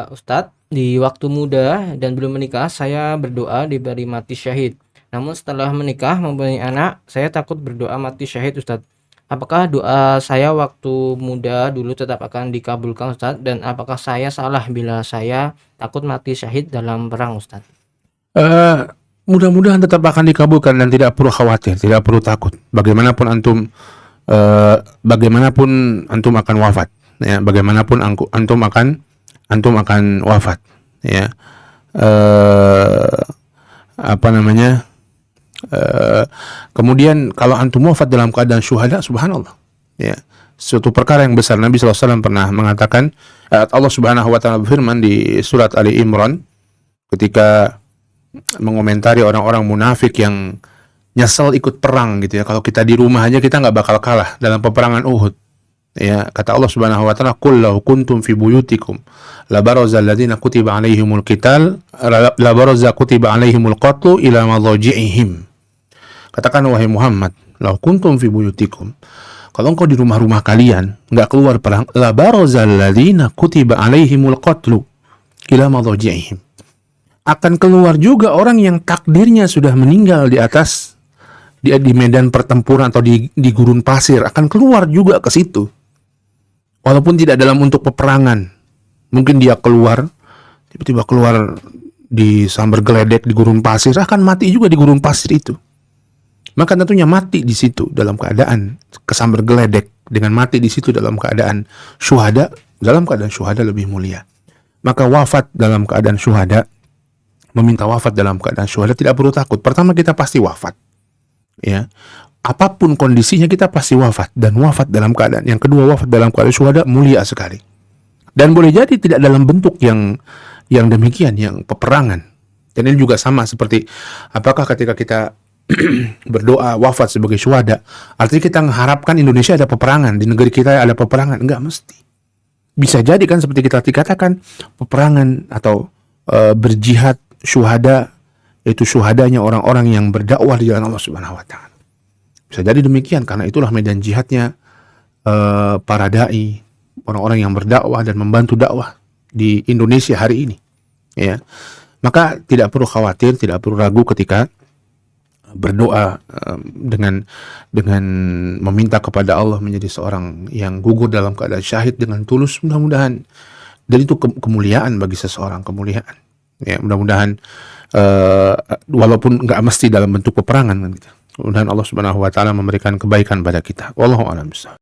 Ustadz, di waktu muda dan belum menikah, saya berdoa diberi mati syahid. Namun setelah menikah mempunyai anak, saya takut berdoa mati syahid, Ustadz. Apakah doa saya waktu muda dulu tetap akan dikabulkan, Ustadz? Dan apakah saya salah bila saya takut mati syahid dalam perang, Ustadz? Eh, Mudah-mudahan tetap akan dikabulkan dan tidak perlu khawatir, tidak perlu takut. Bagaimanapun antum akan wafat, ya. Bagaimanapun antum akan wafat, ya. Eh, apa namanya? Kemudian kalau antum wafat dalam keadaan syuhada, subhanallah, ya. Suatu perkara yang besar. Nabi SAW pernah mengatakan, Allah Subhanahu wa taala berfirman di surat Ali Imran ketika mengomentari orang-orang munafik yang nyesel ikut perang gitu ya. Kalau kita di rumah aja kita nggak bakal kalah dalam peperangan Uhud. Ya, kata Allah Subhanahu wa taala, "Qul law kuntum fi buyutikum la barazal ladzina kutiba alaihimul qital la baraza kutiba alaihimul qatlu ila madhaji'ihim." Katakan wahai Muhammad, "Law kuntum fi buyutikum." Kalau engkau di rumah-rumah kalian nggak keluar perang, la barazal ladzina kutiba alaihimul qatlu ila madhaji'ihim. Akan keluar juga orang yang takdirnya sudah meninggal di atas di medan pertempuran atau di gurun pasir, akan keluar juga ke situ. Walaupun tidak dalam untuk peperangan. Mungkin dia keluar, tiba-tiba keluar di sambar geledek di gurun pasir, akan mati juga di gurun pasir itu. Maka tentunya mati di situ dalam keadaan kesambar geledek, dengan mati di situ dalam keadaan syuhada lebih mulia. Maka wafat dalam keadaan syuhada, meminta wafat dalam keadaan syuhada tidak perlu takut. Pertama, kita pasti wafat, ya. Apapun kondisinya kita pasti wafat, dan wafat dalam keadaan. Yang kedua, wafat dalam keadaan syuhada mulia sekali. Dan boleh jadi tidak dalam bentuk yang demikian, yang peperangan. Dan ini juga sama seperti apakah ketika kita berdoa wafat sebagai syuhada, artinya kita mengharapkan Indonesia ada peperangan, di negeri kita ada peperangan? Enggak mesti. Bisa jadi kan seperti kita dikatakan peperangan atau berjihad syuhada, yaitu syuhadanya orang-orang yang berdakwah di jalan Allah Subhanahu wa taala. Bisa jadi demikian, karena itulah medan jihadnya para dai, orang-orang yang berdakwah dan membantu dakwah di Indonesia hari ini, ya. Maka tidak perlu khawatir, tidak perlu ragu ketika berdoa dengan meminta kepada Allah menjadi seorang yang gugur dalam keadaan syahid dengan tulus. Mudah-mudahan, dan itu kemuliaan bagi seseorang, kemuliaan, ya. Mudah-mudahan walaupun nggak mesti dalam bentuk peperangan kan gitu. Mudah-mudahan Allah Subhanahu wa taala memberikan kebaikan pada kita. Wallahu a'lam bishawab.